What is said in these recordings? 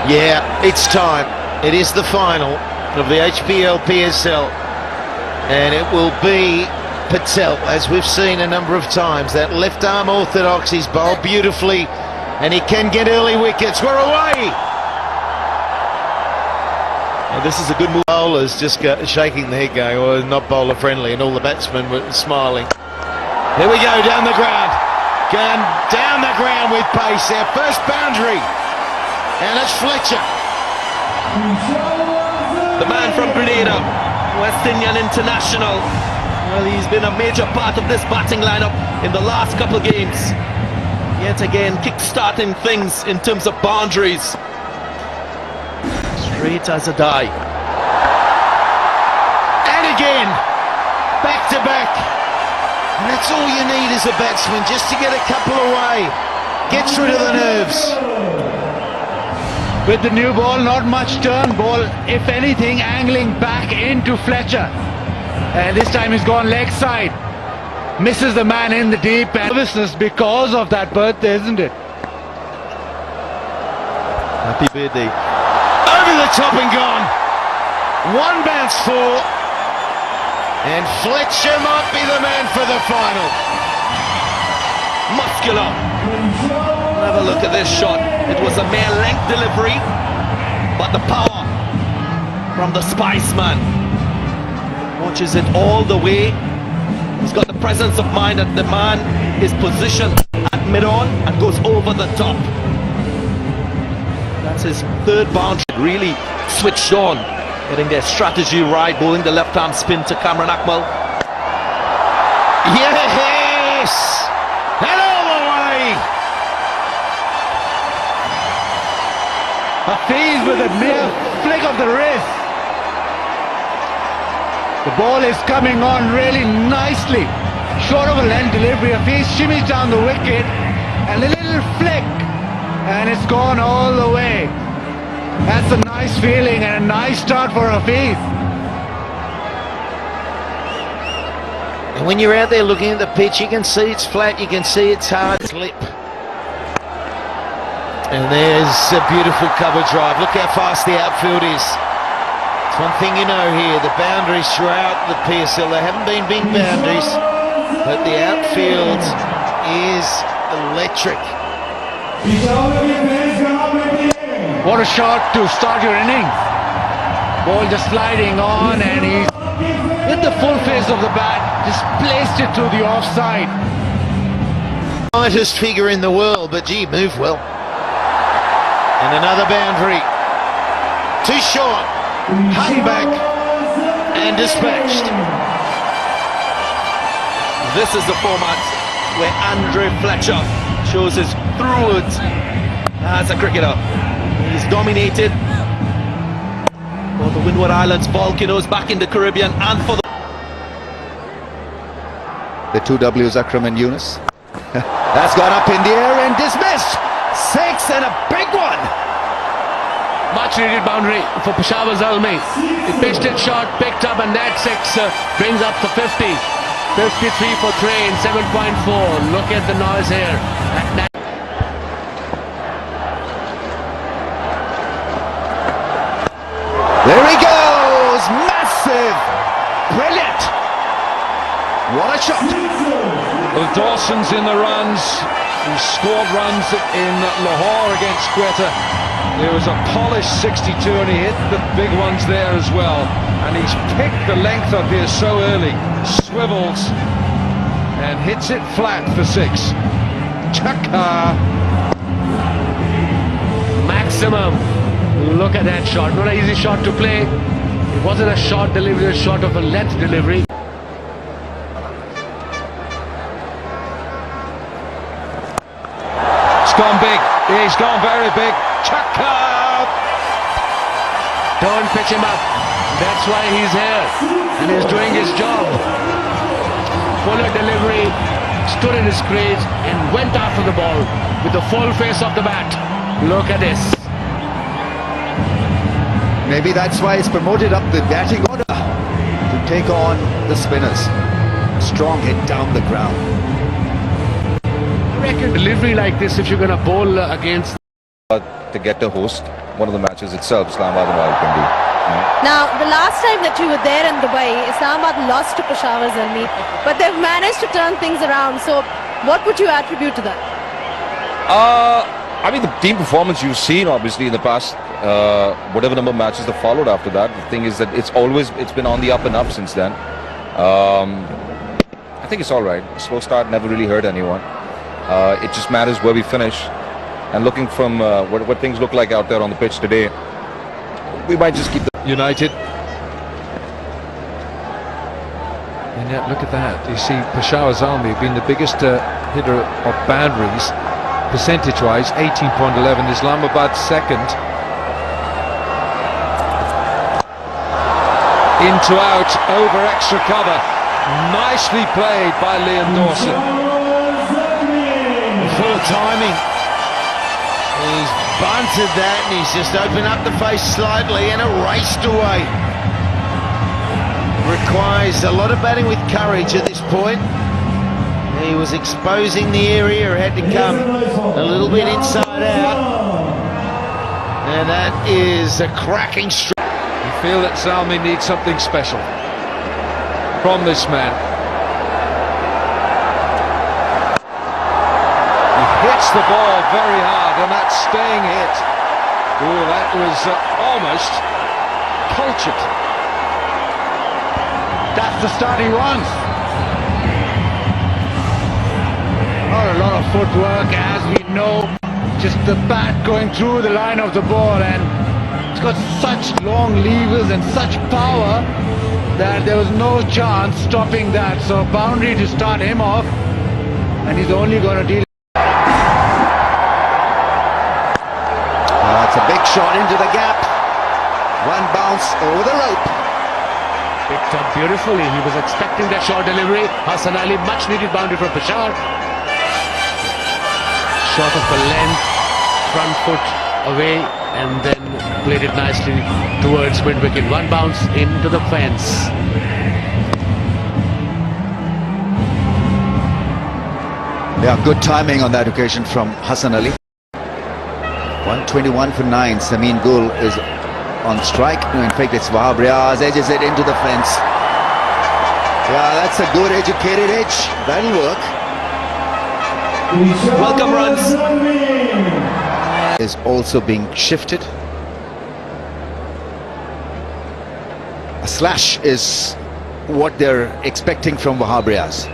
Yeah, it's time. It is the final of the HBL PSL, and it will be Patel, as we've seen a number of times. That left arm orthodox, he's bowled beautifully, and he can get early wickets. We're away! Well, this is a good move. Bowlers just shaking their head going, well, not bowler friendly, and all the batsmen were smiling. Here we go, down the ground. Going down the ground with pace. Our first boundary. And it's Fletcher. The man from Grenada, West Indian international. Well, he's been a major part of this batting lineup in the last couple of games. Yet again, kick-starting things in terms of boundaries. Straight as a die. And again, back to back. And that's all you need as a batsman, just to get a couple away. Gets rid of the nerves. With the new ball, not much turn. Ball, if anything, angling back into Fletcher. And this time he's gone leg side. Misses the man in the deep end. Nervousness because of that birthday, isn't it? Happy birthday. Over the top and gone. One bounce four. And Fletcher might be the man for the final. Muscular. Have a look at this shot. It was a mere length delivery, but the power from the Spiceman. Watches it all the way. He's got the presence of mind that the man is positioned at mid-on and goes over the top. That's his third boundary. Really switched on, getting their strategy right, bowling the left-arm spin to Kamran Akmal. Yes! And all the way! Hafiz with a mere flick of the wrist. The ball is coming on really nicely. Short of a length delivery. Hafiz shimmies down the wicket and a little flick, and it's gone all the way. That's a nice feeling and a nice start for Hafiz. And when you're out there looking at the pitch, you can see it's flat, you can see it's hard slip. And there's a beautiful cover drive. Look how fast the outfield is. It's one thing you know here, the boundaries throughout the PSL, they haven't been big boundaries, but the outfield is electric. What a shot to start your innings. Ball just sliding on, and he's with the full face of the bat, just placed it to the offside. Lightest figure in the world, but gee, moved well. And another boundary. Too short. Hung back and dispatched. This is the format where Andre Fletcher shows his through-woods as a cricketer. He's dominated for the Windward Islands Volcanoes back in the Caribbean and for the two W's, Akram and Yunus. That's gone up in the air and dismissed. Six and a big one. Much needed boundary for Peshawar Zalmi. He pitched it short, picked up, and that six brings up to 50. 53 for Train, 7.4. Look at the noise here. There he goes! Massive! Brilliant! What a shot! Well, Dawson's in the runs. He scored runs in Lahore against Quetta. There was a polished 62 and he hit the big ones there as well. And he's picked the length up here so early. Swivels and hits it flat for six. Chaka! Maximum. Look at that shot. Not an easy shot to play. It wasn't a short delivery, a short of a length delivery. It's gone big. He's gone very big. Chaka! Don't pitch him up. That's why he's here. And he's doing his job. Fuller delivery, stood in his crease and went after the ball with the full face of the bat. Look at this. Maybe that's why he's promoted up the batting order to take on the spinners. Strong hit down the ground. I reckon delivery like this, if you're going to bowl against to get a host, one of the matches itself, Islamabad and Rawalpindi. Now, the last time that you were there in Dubai, Islamabad lost to Peshawar Zalmi, but they've managed to turn things around. So, what would you attribute to that? I mean, the team performance you've seen, obviously, in the past, whatever number of matches that followed after that. The thing is that it's been on the up and up since then. I think it's all right. A slow start never really hurt anyone. It just matters where we finish. And looking from what things look like out there on the pitch today, we might just keep the United. And yet, look at that. You see Peshawar Zalmi being the biggest hitter of boundaries, percentage-wise, 18.11. Islamabad second. Into out, over extra cover. Nicely played by Liam Dawson. Full timing. He's bunted that and he's just opened up the face slightly and erased away. Requires a lot of batting with courage at this point. He was exposing the area, had to come a little bit inside out. And that is a cracking strike. You feel that Zalmi needs something special from this man. He hits the ball very hard, and that's staying hit. Oh, that was almost cultured. That's the starting run. Not a lot of footwork, as we know. Just the bat going through the line of the ball, and it's got such long levers and such power that there was no chance stopping that. So boundary to start him off, and he's only going to deal. It's a big shot into the gap. One bounce over the rope. Picked up beautifully. He was expecting that short delivery. Hassan Ali, much needed boundary from Peshawar. Short of a length, front foot away, and then played it nicely towards mid-wicket. One bounce into the fence. Yeah, good timing on that occasion from Hassan Ali. 121 for 9. Sameen Gul is on strike. No, in fact, it's Wahab Riaz, edges it into the fence. Yeah, that's a good educated edge. That'll work. Welcome runs. Is also being shifted. A slash is what they're expecting from Wahab Riaz.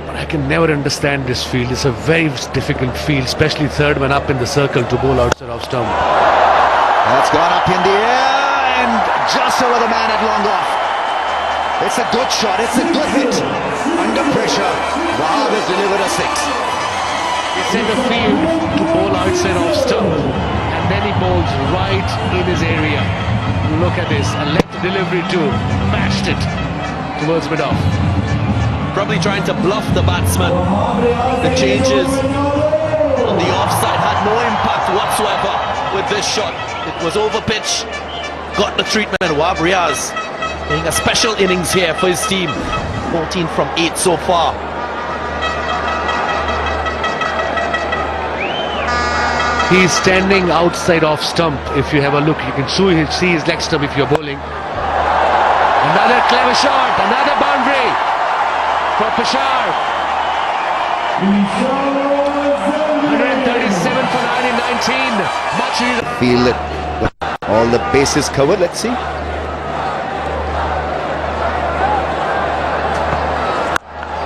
But I can never understand this field. It's a very difficult field, especially third man up in the circle to bowl outside off stump. That's gone up in the air and just over the man at long off. It's a good shot. It's a good hit. Under pressure, Wahab has delivered a 6. It's in the field to bowl outside off stump, and then he bowls right in his area. Look at this, and left delivery too, mashed it towards mid-off. Probably trying to bluff the batsman. The changes on the offside had no impact whatsoever with this shot. It was over pitch, got the treatment. Wahab Riaz playing a special innings here for his team. 14 from 8 so far. He's standing outside off stump. If you have a look, you can see his leg stump if you're bowling. Another clever shot, another boundary for Peshawar. 137 for 9 in 19. Much needed. Feel that all the bases covered. Let's see.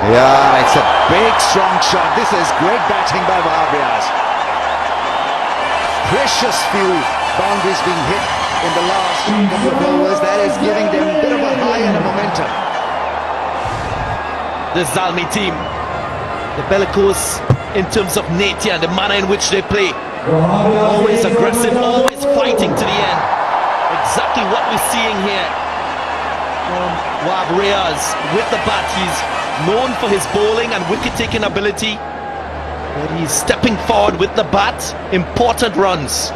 Yeah, it's a big strong shot. This is great batting by Wahab Riaz. Precious few boundaries being hit in the last couple of overs. That is giving them a bit of a high and a momentum. This Zalmi team, the bellicose in terms of nature and the manner in which they play. Always aggressive, always fighting to the end. Exactly what we're seeing here from Wahab Riaz with the bat. He's known for his bowling and wicket-taking ability. But he's stepping forward with the bat. Important runs.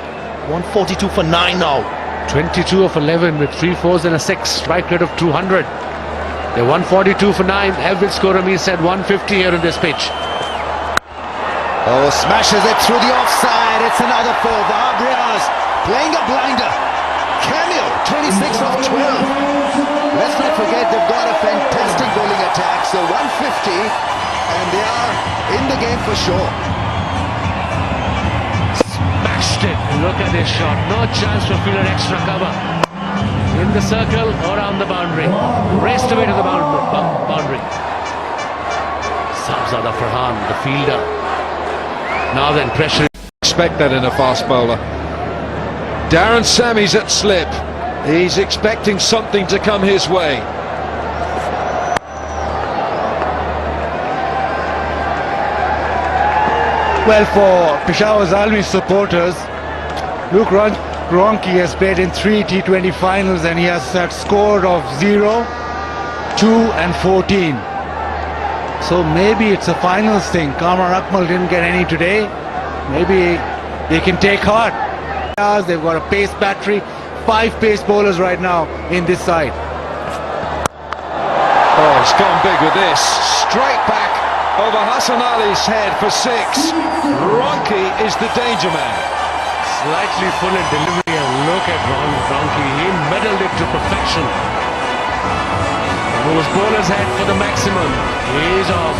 142 for 9 now. 22 of 11 with 3 fours and a 6. Strike rate of 200. They're 142 for 9. Average score, he said 150 here on this pitch. Oh, smashes it through the offside. It's another 4. Wahab Riaz playing a blinder. Cameo, 26 of 12. Let's not forget they've got a fantastic bowling attack. So 150 and they are in the game for sure. Smashed it. Look at this shot. No chance for fielder extra cover. In the circle or on the boundary. Raced away to the boundary. Sabzada Farhan, the fielder. Now then, pressure. Expect that in a fast bowler. Darren Sammy's at slip. He's expecting something to come his way. Well, for Peshawar Zalmi supporters, Luke Ronchi has played in 3 T20 finals and he has that score of 0, 2 and 14. So maybe it's a finals thing. Kamran Akmal didn't get any today. Maybe they can take heart. They've got a pace battery, 5 pace bowlers right now in this side. Oh, he's gone big with this. Straight back over Hassan Ali's head for 6. Ronchi is the danger man. Slightly full in delivery and look at Ronchi. He medalled it to perfection. Moves bowler's head for the maximum. He's off.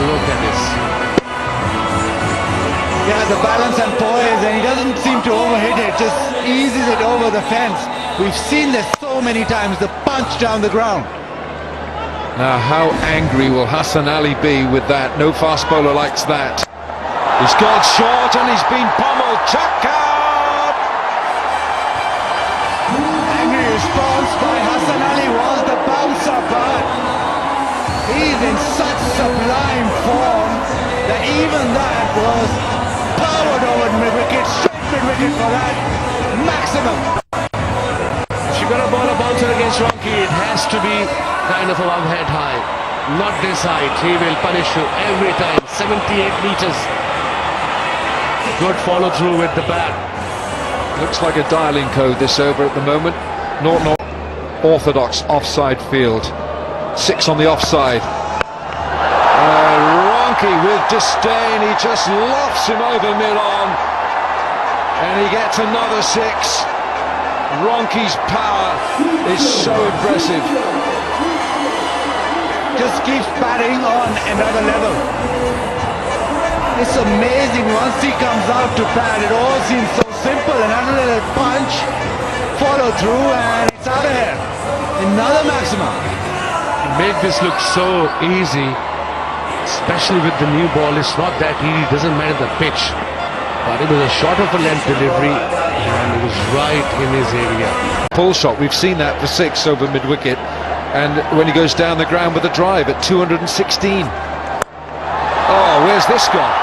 Look at this. Yeah, the balance and poise, and he doesn't seem to overhit it, just eases it over the fence. We've seen this so many times, the punch down the ground. Now, how angry will Hassan Ali be with that? No fast bowler likes that. He's gone short and he's been pummeled. Chuck out! Angry response by Hassan Ali was the bouncer, but he's in such sublime form that even that was powered over mid-wicket, straight mid-wicket for that maximum. If you're going to bowl a bouncer against Ronchi, it has to be kind of above head high. Not this height. He will punish you every time. 78 meters. Good follow through with the bat. Looks like a dialing code this over at the moment. Not orthodox offside field. 6 on the offside. Ronchi with disdain, he just lofts him over mid-on and he gets another 6. Ronchi's power is so impressive. Just keeps batting on another level. It's amazing once he comes out to bat, it all seems so simple. Another little punch, follow through and it's out of here. Another maximum. Make this look so easy, especially with the new ball. It's not that easy, doesn't matter the pitch, but it was a short of a length delivery and it was right in his area. Pull shot, we've seen that for 6 over mid-wicket, and when he goes down the ground with a drive at 216. Oh, where's this gone?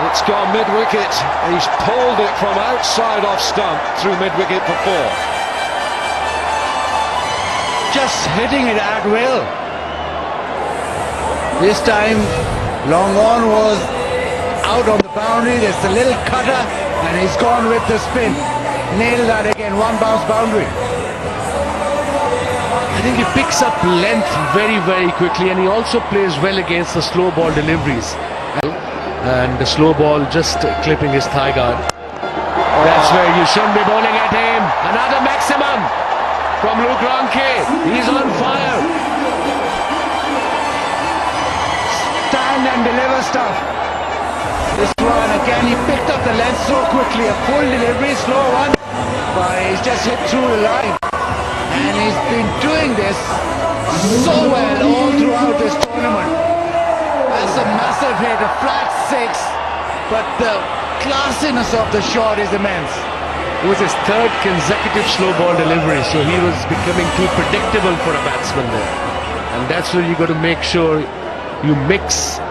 It's gone mid-wicket. He's pulled it from outside off stump through mid-wicket for 4. Just hitting it at will. This time, long on was out on the boundary. There's a little cutter and he's gone with the spin. Nailed that again, 1 bounce boundary. I think he picks up length very, very quickly, and he also plays well against the slow ball deliveries. And the slow ball just clipping his thigh guard. That's where you shouldn't be bowling at him. Another maximum from Luke Ronchi. He's on fire. Stand and deliver stuff. This one again, he picked up the length so quickly. A full delivery, slow one, but he's just hit through the line. And he's been doing this so well all throughout this tournament. That's a massive hit, a flat 6, but the classiness of the shot is immense. It was his 3rd consecutive slow ball delivery, so he was becoming too predictable for a batsman there. And that's where you got to make sure you mix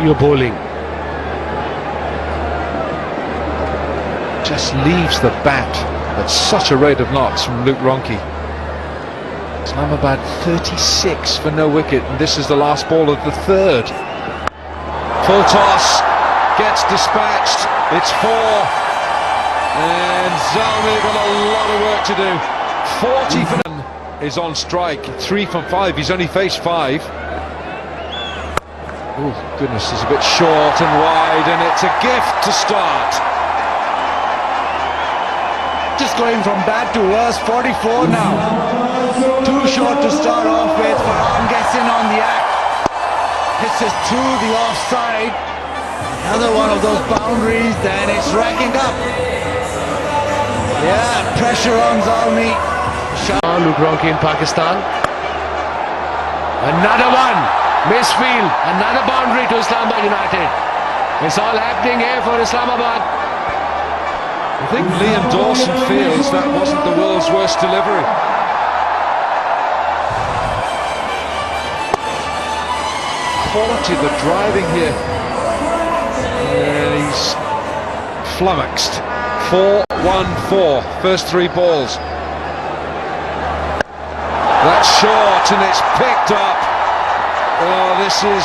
your bowling. Just leaves the bat at such a rate of knots from Luke Ronchi. Islamabad 36 for no wicket, and this is the last ball of the 3rd. Full toss, gets dispatched, it's 4, and Zalmi got a lot of work to do. 40 for none is on strike, 3 from 5, he's only faced 5. Oh goodness, it's a bit short and wide, and it's a gift to start. not just going from bad to worse. 44 now. Too short to start off with. Farhan gets in on the act. Hits it through the offside. Another one of those boundaries, then it's racking up. Yeah, pressure on Zalmi. Luke Ronchi in Pakistan. Another one. Misfield. Another boundary to Islamabad United. It's all happening here for Islamabad. I think Liam Dawson feels that wasn't the world's worst delivery. Quality of the driving here. And he's flummoxed. 4-1-4, first three balls. That's short and it's picked up. Oh, this is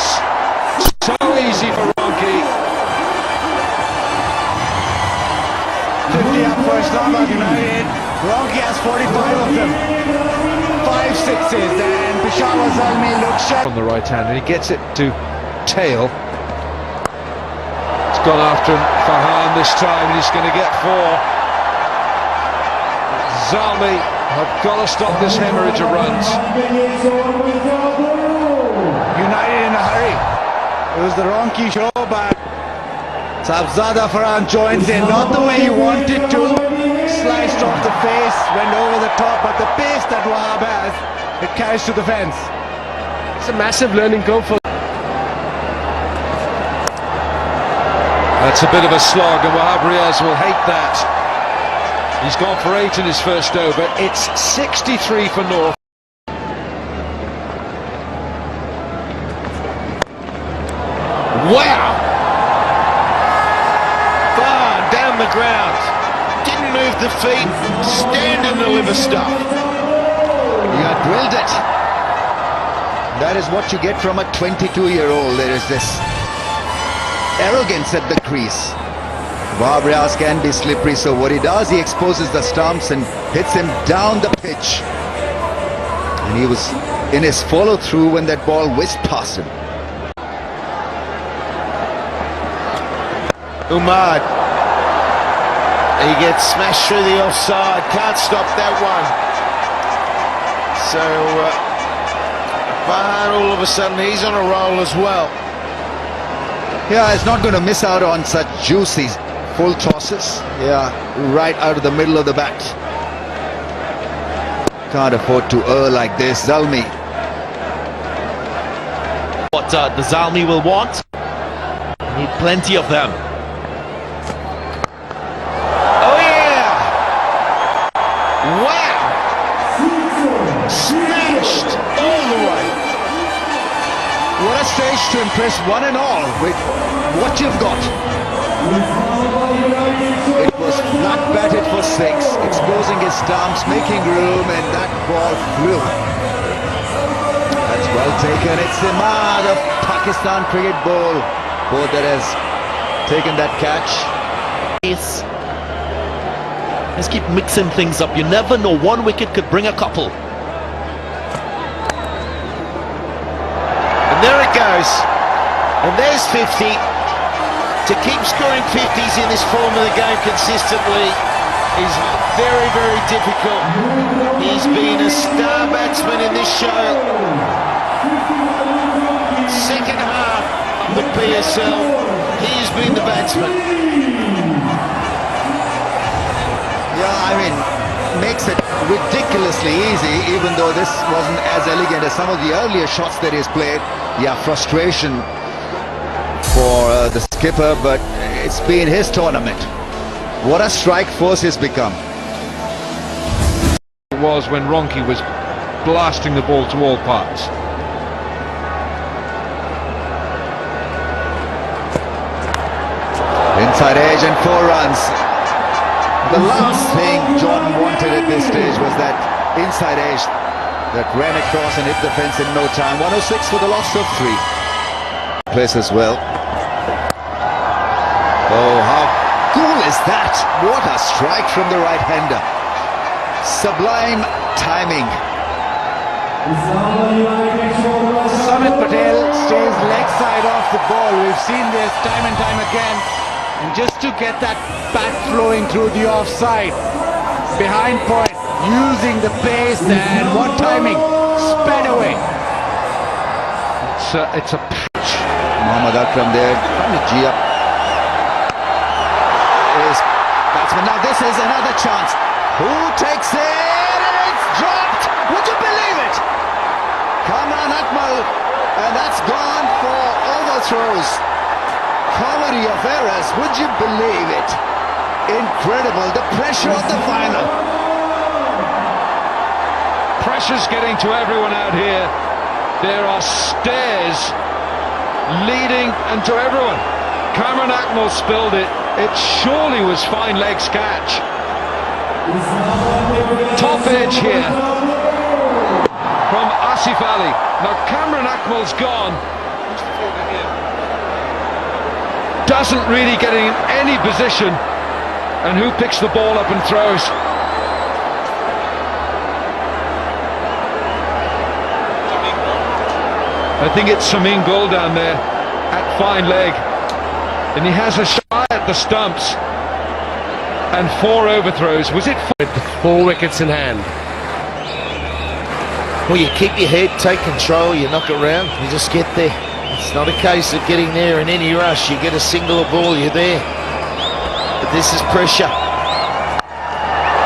so easy for Ronchi. 50 up for Islamabad United. Ronchi has 45 of them. 5 sixes, and Peshawar Zalmi looks sharp. On the right hand, and he gets it to tail. It's gone after Farhan this time, and he's going to get 4. Zalmi have got to stop this hemorrhage of runs. United in a hurry. It was the Ronchi show back. Sabzada Farhan joins in, not the way he wanted to. Sliced off the face, went over the top, but the pace that Wahab has, it carries to the fence. It's a massive learning curve for. That's a bit of a slog, and Wahab Riaz will hate that. He's gone for 8 in his first over. It's 63 for North. Wow! Far down the ground. Didn't move the feet. Stand and deliver stuff. You drilled it. That is what you get from a 22-year-old. There is this arrogance at the crease. Wahab Riaz can be slippery, so what he does, he exposes the stumps and hits him down the pitch. And he was in his follow-through when that ball whizzed past him. Umar. He gets smashed through the offside. Can't stop that one. So Farhan, all of a sudden, he's on a roll as well. Yeah, he's not going to miss out on such juicy full tosses. Yeah, right out of the middle of the bat. Can't afford to err like this. Zalmi. What the Zalmi will want. Need plenty of them. Oh yeah! Wow! Smashed all the way. What a stage to impress one and all with what you've got. It was flat batted for 6, exposing his stumps, making room, and that ball flew. That's well taken. It's Imad of Pakistan Cricket Bowl that has taken that catch. Let's keep mixing things up. You never know, one wicket could bring a couple. And there it goes. And there's 50. To keep scoring 50s in this form of the game consistently is very, very difficult. He's been a star batsman in this show. Second half of the PSL, he has been the batsman. Yeah, I mean, makes it ridiculously easy, even though this wasn't as elegant as some of the earlier shots that he's played. Yeah, frustration for the skipper, but it's been his tournament. What a strike force he's become. It was when Ronchi was blasting the ball to all parts. Inside edge and 4 runs. The last thing Jordan wanted at this stage was that inside edge that ran across and hit the fence in no time. 106 for the loss of 3. Place as well. Oh, how cool is that? What a strike from the right-hander. Sublime timing. Samit Patel stays leg side off the ball. We've seen this time and time again. And just to get that bat flowing through the offside. behind point, using the pace and what timing, sped away. It's a patch. Mohammad Akram there, trying to G up. Is batsman. Now this is another chance. Who takes it? And it's dropped. Would you believe it? Kamran Akmal, and that's gone for overthrows. Comedy of errors. Would you believe it? Incredible. The pressure of the final. Pressure's getting to everyone out here. There are stairs leading and to everyone. Kamran Akmal spilled it. It surely was fine legs catch. Top edge here from Asif Ali. Now Kamran Akmal's gone. Doesn't really get in any position. And who picks the ball up and throws? I think it's Samin Gul down there at fine leg. And he has a shot at the stumps. And 4 overthrows. Was it 4? With 4 wickets in hand. Well, you keep your head, take control, you knock it round, you just get there. It's not a case of getting there in any rush. You get a single ball, you're there. But this is pressure.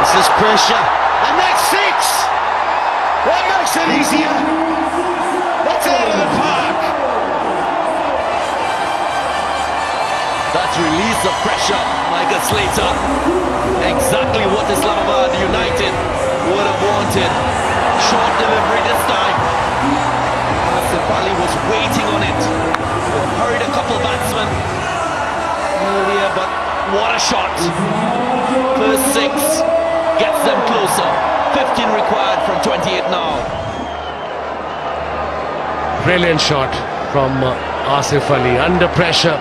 This is pressure. And that's 6! That makes it easier. That's out of the park. That release of pressure, Michael Slater. Exactly what Islamabad United would have wanted. Short delivery this time. Asif Ali was waiting on it. Hurried a couple batsmen earlier, but what a shot. First 6 gets them closer. 15 required from 28 now. Brilliant shot from Asif Ali under pressure.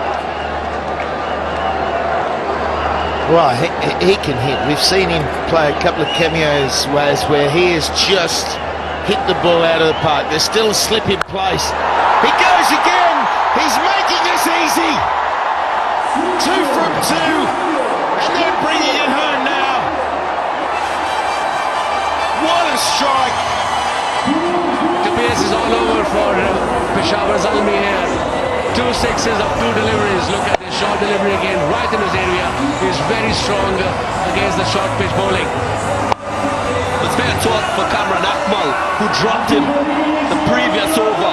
Well, he can hit. We've seen him play a couple of cameos where he has just hit the ball out of the park. There's still a slip in place. He goes again. He's making this easy. 2 from 2. And they're bringing it home now. What a strike. The pace is all over for Peshawar Zalmi here. 2 sixes of 2 deliveries. Look at this short delivery again, right in his area. He's very strong against the short pitch bowling. It's fair talk for Kamran Akmal, who dropped him the previous over.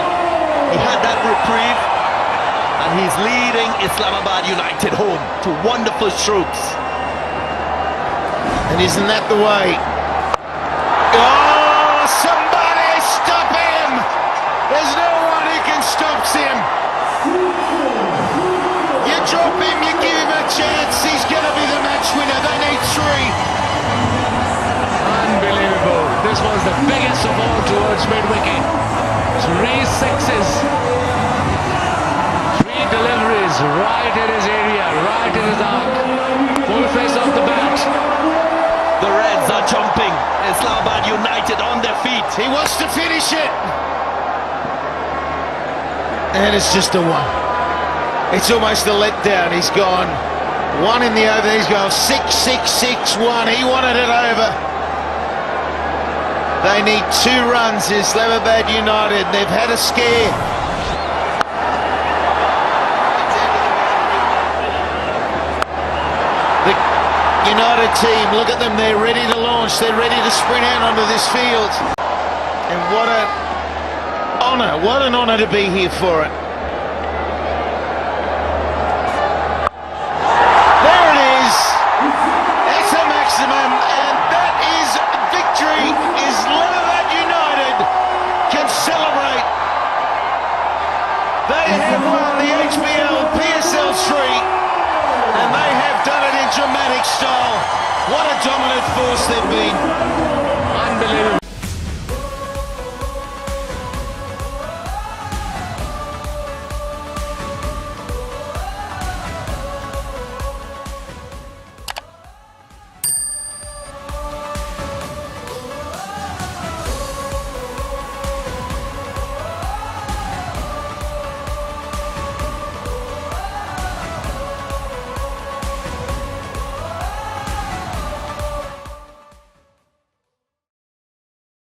He had that reprieve, and he's leading Islamabad United home to wonderful strokes. And isn't that the way? Oh, somebody stop him! There's no one who can stop him. You drop him, you give him a chance, he's going to be the match winner. They need 3. Unbelievable. This was the biggest of all towards mid-wicket. 3 sixes. 3 deliveries right in his area, right in his arc. Full face off the bat. The Reds are jumping. Islamabad United on their feet. He wants to finish it. And it's just a 1. It's almost a letdown. He's gone 1 in the over. He's gone 6, 6, 6, 1. He wanted it over. They need 2 runs, Islamabad United. They've had a scare. The United team, look at them. They're ready to launch. They're ready to sprint out onto this field. And what an honour to be here for it.